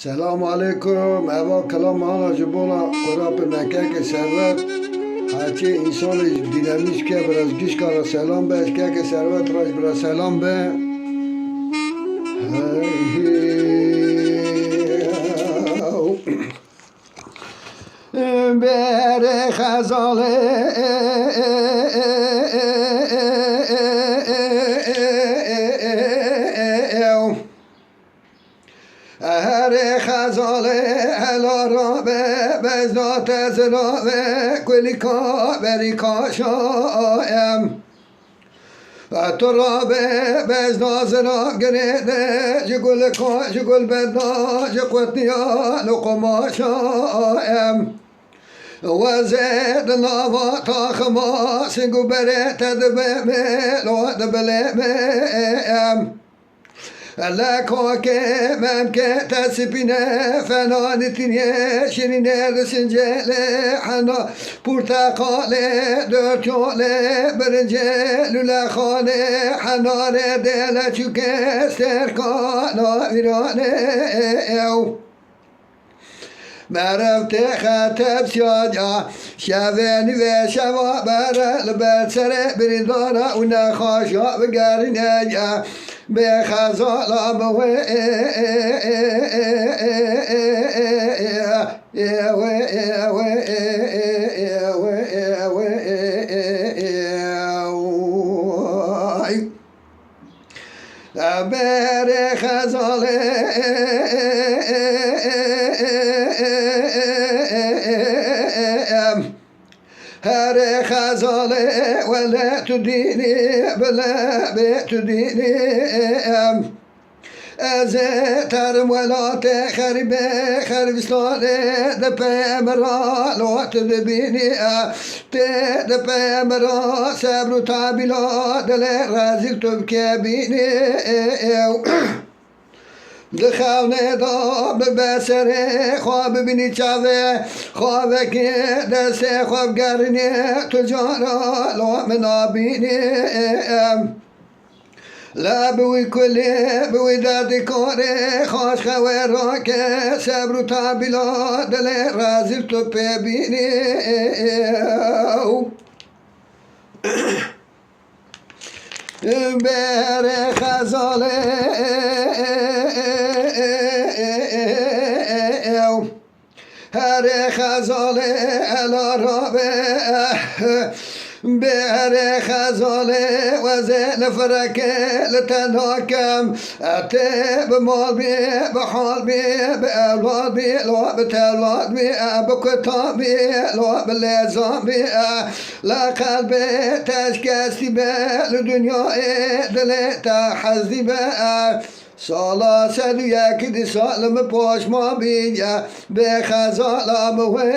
سلام علیکم. اول کلام آنا جبونا قرآن مکه که ثروت هرچی انسان دینامیش که براز گیش کارا سلام به که ثروت راج برا سلام به بر خزاله هر خزاله هلا را به بزنات زنا و کلیکا بریکا شایم تو را به بزنا زنا گریده جگل کا جگل بدنا جقوتنیا لقما شایم و زد نوا تا خما سنگو بره تدبه ملو دبله میم لکاک ممکه تسبینه فنانتینیه شیرینه رسنجله حنا پرتقاله دörtjåle برنجه لولخانه حناره دل چوکه سرکانا ویرانه مرفت خطب سیاجا شوانی و شوا برل بر سر بریندانا و نخاشا بگرینه جا به خزالا موه بر خزاله هر خزاله ولا تديني بلا بتديني از ترم ولا تخرب خرب ساله دپه مرا لوت ببینی دپه مرا صبر و تابیلا دل رازیل تو که بینی دخانه دا به بسر خواب بینی چاوه خواب که دست خواب گرنی تو جانا لام نابینی لا بوی کلی بوی درد کاره خواش خواه را که صبر و تابیلا دل رازیل تو ببینی بر خزاله هر خزاله الا را بر خزاله و زن فرکه لتناکم اته بمال بی بحال بی باولاد بی لو بتولاد بی بکتاب بی لو بلزام بی لا قلب تشکستی به لدنیا دل تحزی به سالا سد یکی سالم پاش ما بینیا به خزالا موه